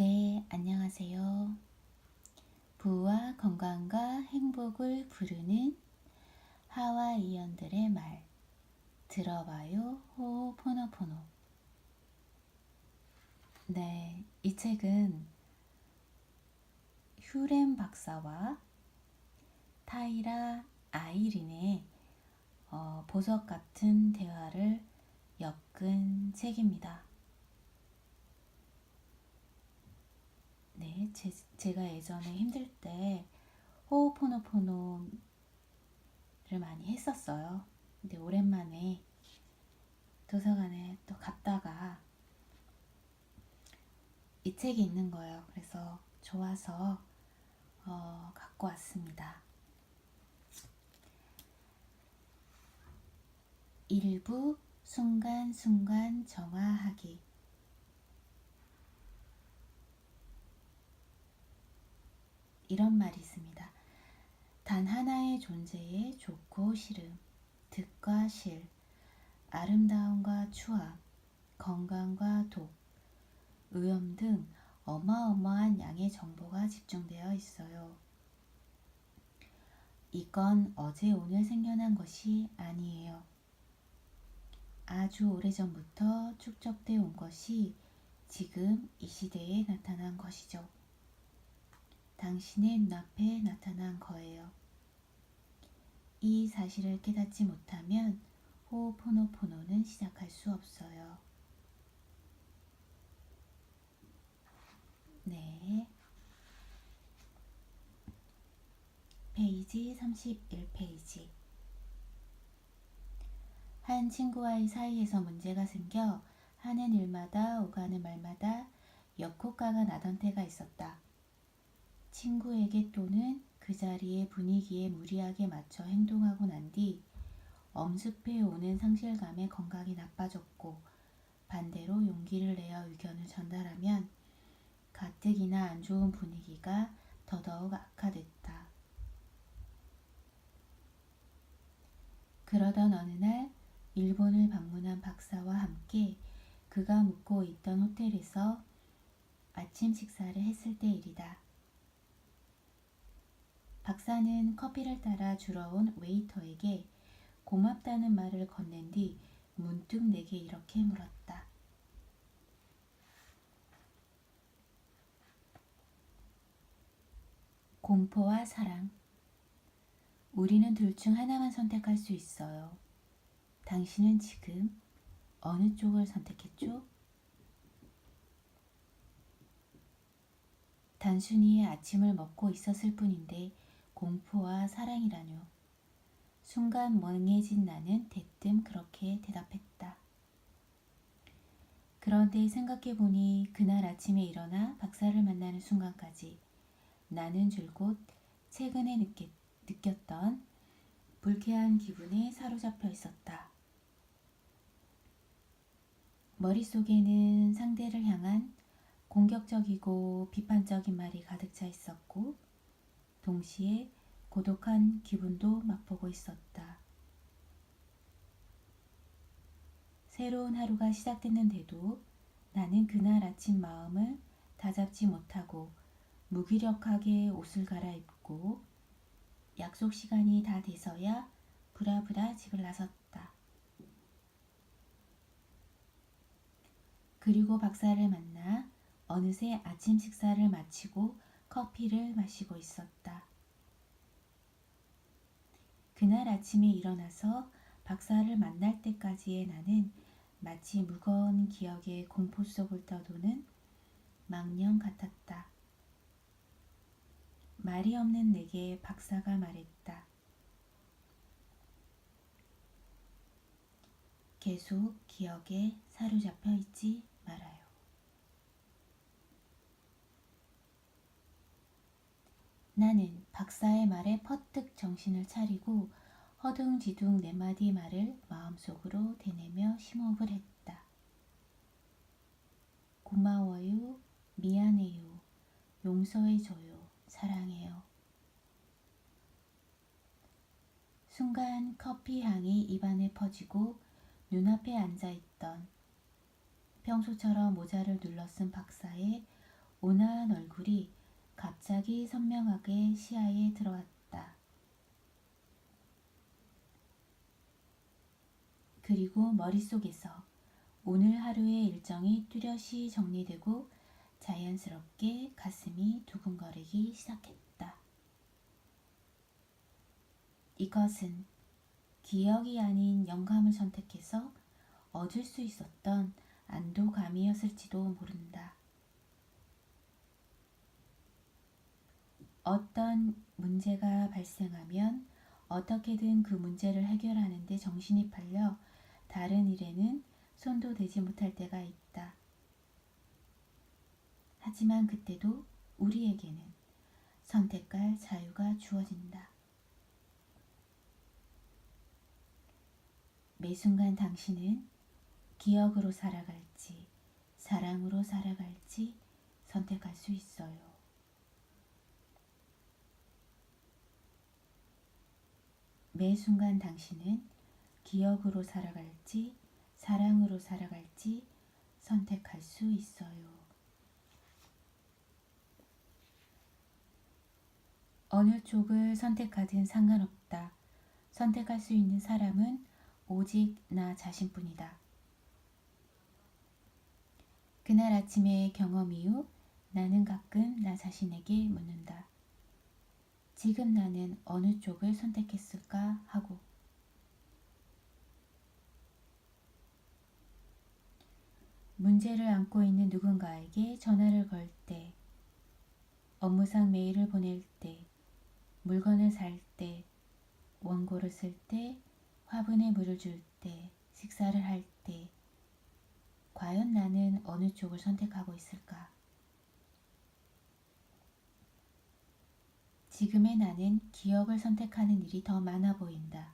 네, 안녕하세요. 부와 건강과 행복을 부르는 하와이언들의 말 들어봐요. 호호포노포노. 네, 이 책은 휴렌 박사와 타이라 아이린의 보석 같은 대화를 엮은 책입니다. 네, 제가 예전에 힘들 때 호호포노포노를 많이 했었어요. 근데 오랜만에 도서관에 또 갔다가 이 책이 있는 거예요. 그래서 좋아서 갖고 왔습니다. 일부 순간순간 정화하기. 이런 말이 있습니다. 단 하나의 존재의 좋고 싫음, 득과 실, 아름다움과 추함, 건강과 독, 의염 등 어마어마한 양의 정보가 집중되어 있어요. 이건 어제 오늘 생겨난 것이 아니에요. 아주 오래전부터 축적돼 온 것이 지금 이 시대에 나타난 것이죠. 당신의 눈앞에 나타난 거예요. 이 사실을 깨닫지 못하면 호호포노포노는 시작할 수 없어요. 네. 페이지 31페이지. 한 친구와의 사이에서 문제가 생겨 하는 일마다 오가는 말마다 역효과가 나던 때가 있었다. 친구에게 또는 그 자리의 분위기에 무리하게 맞춰 행동하고 난 뒤 엄습해 오는 상실감에 건강이 나빠졌고 반대로 용기를 내어 의견을 전달하면 가뜩이나 안 좋은 분위기가 더더욱 악화됐다. 그러던 어느 날 일본을 방문한 박사와 함께 그가 묵고 있던 호텔에서 아침 식사를 했을 때 일이다. 박사는 커피를 따라 줄어온 웨이터에게 고맙다는 말을 건넨 뒤 문득 내게 이렇게 물었다. 공포와 사랑. 우리는 둘 중 하나만 선택할 수 있어요. 당신은 지금 어느 쪽을 선택했죠? 단순히 아침을 먹고 있었을 뿐인데 공포와 사랑이라뇨. 순간 멍해진 나는 대뜸 그렇게 대답했다. 그런데 생각해보니 그날 아침에 일어나 박사를 만나는 순간까지 나는 줄곧 최근에 느꼈던 불쾌한 기분에 사로잡혀 있었다. 머릿속에는 상대를 향한 공격적이고 비판적인 말이 가득 차 있었고 동시에 고독한 기분도 맛보고 있었다. 새로운 하루가 시작됐는데도 나는 그날 아침 마음을 다잡지 못하고 무기력하게 옷을 갈아입고 약속 시간이 다 돼서야 부랴부랴 집을 나섰다. 그리고 박사를 만나 어느새 아침 식사를 마치고 커피를 마시고 있었다. 그날 아침에 일어나서 박사를 만날 때까지의 나는 마치 무거운 기억의 공포 속을 떠도는 망령 같았다. 말이 없는 내게 박사가 말했다. 계속 기억에 사로잡혀 있지 말아요. 나는 박사의 말에 퍼뜩 정신을 차리고 허둥지둥 네 마디 말을 마음속으로 되뇌며 심호흡을 했다. 고마워요, 미안해요, 용서해줘요, 사랑해요. 순간 커피 향이 입안에 퍼지고 눈앞에 앉아있던 평소처럼 모자를 눌러 쓴 박사의 온화한 얼굴이 갑자기 선명하게 시야에 들어왔다. 그리고 머릿속에서 오늘 하루의 일정이 뚜렷이 정리되고 자연스럽게 가슴이 두근거리기 시작했다. 이것은 기억이 아닌 영감을 선택해서 얻을 수 있었던 안도감이었을지도 모른다. 어떤 문제가 발생하면 어떻게든 그 문제를 해결하는 데 정신이 팔려 다른 일에는 손도 대지 못할 때가 있다. 하지만 그때도 우리에게는 선택할 자유가 주어진다. 매 순간 당신은 기억으로 살아갈지 사랑으로 살아갈지 선택할 수 있어요. 매 순간 당신은 기억으로 살아갈지 사랑으로 살아갈지 선택할 수 있어요. 어느 쪽을 선택하든 상관없다. 선택할 수 있는 사람은 오직 나 자신뿐이다. 그날 아침의 경험 이후 나는 가끔 나 자신에게 묻는다. 지금 나는 어느 쪽을 선택했을까 하고. 문제를 안고 있는 누군가에게 전화를 걸 때, 업무상 메일을 보낼 때, 물건을 살 때, 원고를 쓸 때, 화분에 물을 줄 때, 식사를 할 때, 과연 나는 어느 쪽을 선택하고 있을까? 지금의 나는 기억을 선택하는 일이 더 많아 보인다.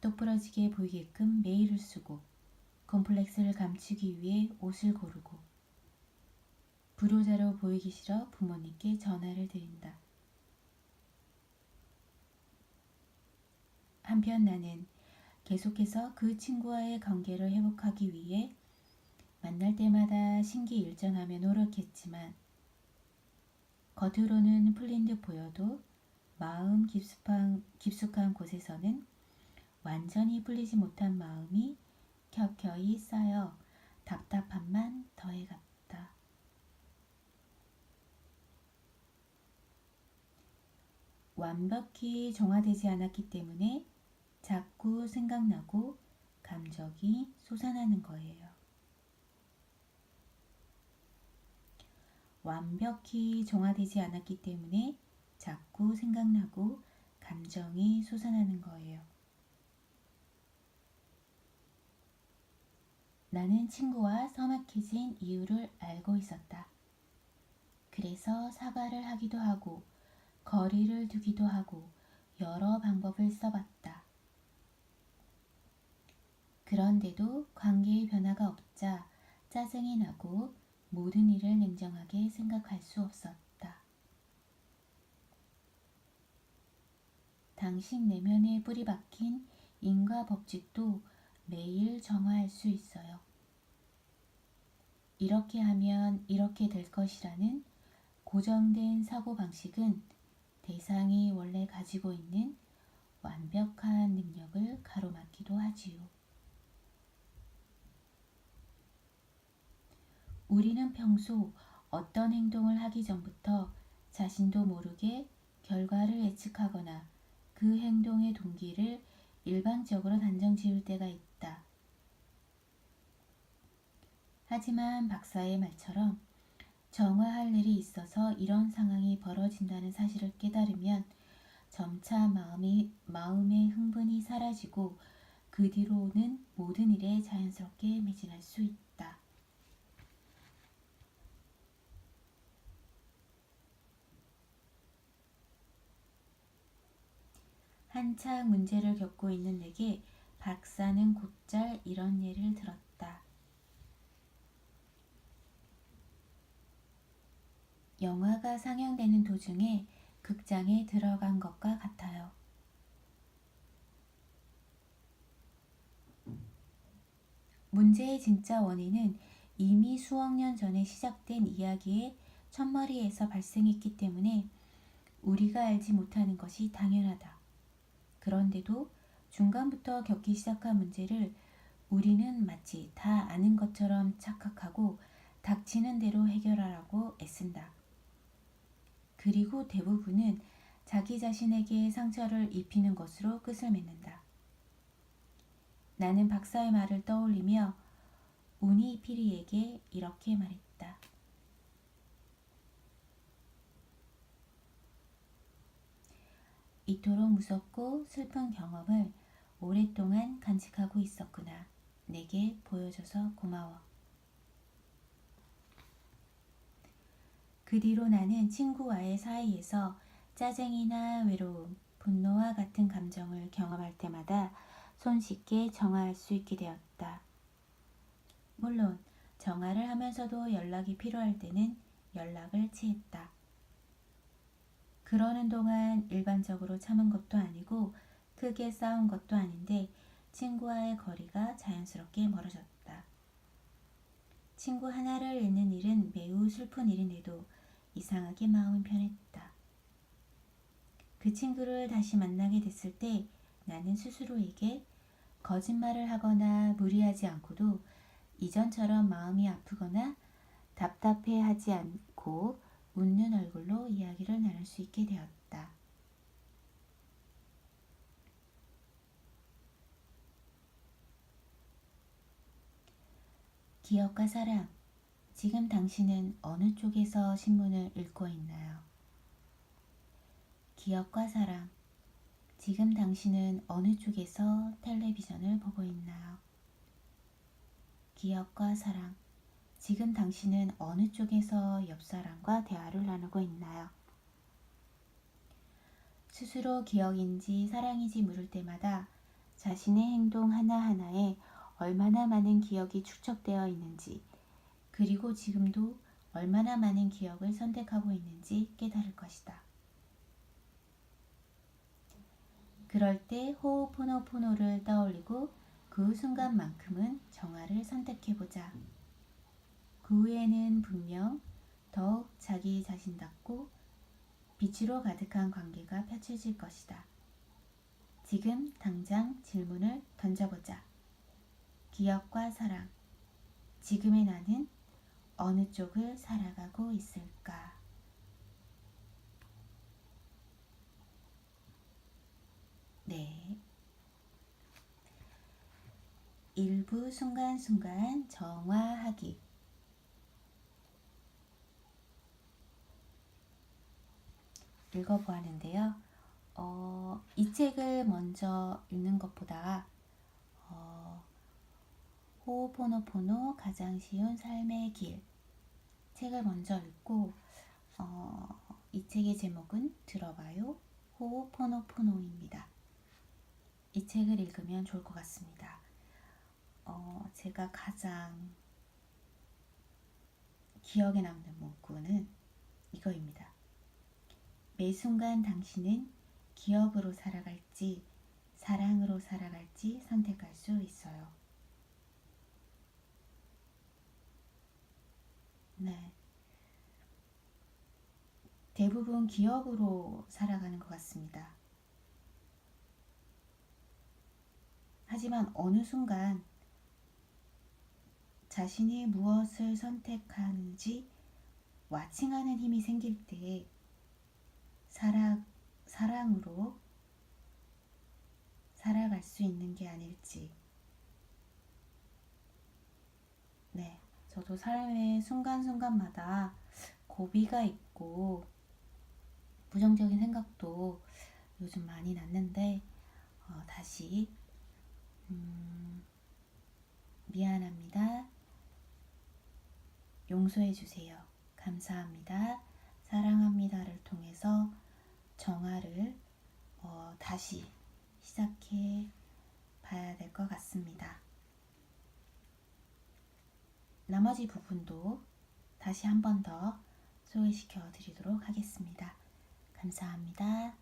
똑부러지게 보이게끔 메일을 쓰고, 콤플렉스를 감추기 위해 옷을 고르고, 불효자로 보이기 싫어 부모님께 전화를 드린다. 한편 나는 계속해서 그 친구와의 관계를 회복하기 위해 만날 때마다 신기일전하며 노력했지만 겉으로는 풀린 듯 보여도 마음 깊숙한 곳에서는 완전히 풀리지 못한 마음이 켜켜이 쌓여 답답함만 더해갔다. 완벽히 정화되지 않았기 때문에 자꾸 생각나고 감정이 솟아나는 거예요. 완벽히 정화되지 않았기 때문에 자꾸 생각나고 감정이 솟아나는 거예요. 나는 친구와 서먹해진 이유를 알고 있었다. 그래서 사과를 하기도 하고 거리를 두기도 하고 여러 방법을 써봤다. 그런데도 관계의 변화가 없자 짜증이 나고 모든 일을 냉정하게 생각할 수 없었다. 당신 내면에 뿌리 박힌 인과 법칙도 매일 정화할 수 있어요. 이렇게 하면 이렇게 될 것이라는 고정된 사고방식은 대상이 원래 가지고 있는 완벽한 능력을 가로막기도 하지요. 우리는 평소 어떤 행동을 하기 전부터 자신도 모르게 결과를 예측하거나 그 행동의 동기를 일방적으로 단정 지을 때가 있다. 하지만 박사의 말처럼 정화할 일이 있어서 이런 상황이 벌어진다는 사실을 깨달으면 점차 마음의 흥분이 사라지고 그 뒤로는 모든 일에 자연스럽게 매진할 수 있다. 한창 문제를 겪고 있는 내게 박사는 곧잘 이런 예를 들었다. 영화가 상영되는 도중에 극장에 들어간 것과 같아요. 문제의 진짜 원인은 이미 수억 년 전에 시작된 이야기의 첫머리에서 발생했기 때문에 우리가 알지 못하는 것이 당연하다. 그런데도 중간부터 겪기 시작한 문제를 우리는 마치 다 아는 것처럼 착각하고 닥치는 대로 해결하라고 애쓴다. 그리고 대부분은 자기 자신에게 상처를 입히는 것으로 끝을 맺는다. 나는 박사의 말을 떠올리며 우니피리에게 이렇게 말했다. 이토록 무섭고 슬픈 경험을 오랫동안 간직하고 있었구나. 내게 보여줘서 고마워. 그 뒤로 나는 친구와의 사이에서 짜증이나 외로움, 분노와 같은 감정을 경험할 때마다 손쉽게 정화할 수 있게 되었다. 물론 정화를 하면서도 연락이 필요할 때는 연락을 취했다. 그러는 동안 일반적으로 참은 것도 아니고 크게 싸운 것도 아닌데 친구와의 거리가 자연스럽게 멀어졌다. 친구 하나를 잃는 일은 매우 슬픈 일인데도 이상하게 마음은 편했다. 그 친구를 다시 만나게 됐을 때 나는 스스로에게 거짓말을 하거나 무리하지 않고도 이전처럼 마음이 아프거나 답답해하지 않고 웃는 얼굴로 이야기를 나눌 수 있게 되었다. 기억과 사랑. 지금 당신은 어느 쪽에서 신문을 읽고 있나요? 기억과 사랑. 지금 당신은 어느 쪽에서 텔레비전을 보고 있나요? 기억과 사랑. 지금 당신은 어느 쪽에서 옆 사람과 대화를 나누고 있나요? 스스로 기억인지 사랑인지 물을 때마다 자신의 행동 하나하나에 얼마나 많은 기억이 축적되어 있는지, 그리고 지금도 얼마나 많은 기억을 선택하고 있는지 깨달을 것이다. 그럴 때 호호포노포노를 떠올리고 그 순간만큼은 정화를 선택해보자. 그 후에는 분명 더욱 자기 자신답고 빛으로 가득한 관계가 펼쳐질 것이다. 지금 당장 질문을 던져보자. 기억과 사랑. 지금의 나는 어느 쪽을 살아가고 있을까? 네. 일부 순간순간 정화하기. 읽어보았는데요. 이 책을 먼저 읽는 것보다 호호포노포노 가장 쉬운 삶의 길 책을 먼저 읽고 이 책의 제목은 들어봐요. 호호포노포노입니다. 이 책을 읽으면 좋을 것 같습니다. 제가 가장 기억에 남는 문구는 이거입니다. 매 순간 당신은 기억으로 살아갈지 사랑으로 살아갈지 선택할 수 있어요. 네. 대부분 기억으로 살아가는 것 같습니다. 하지만 어느 순간 자신이 무엇을 선택하는지 와칭하는 힘이 생길 때 사랑으로 살아갈 수 있는 게 아닐지. 네, 저도 삶의 순간순간마다 고비가 있고 부정적인 생각도 요즘 많이 났는데 다시 미안합니다. 용서해 주세요. 감사합니다. 사랑합니다를 통해서 정화를 다시 시작해 봐야 될 것 같습니다. 나머지 부분도 다시 한 번 더 소개시켜 드리도록 하겠습니다. 감사합니다.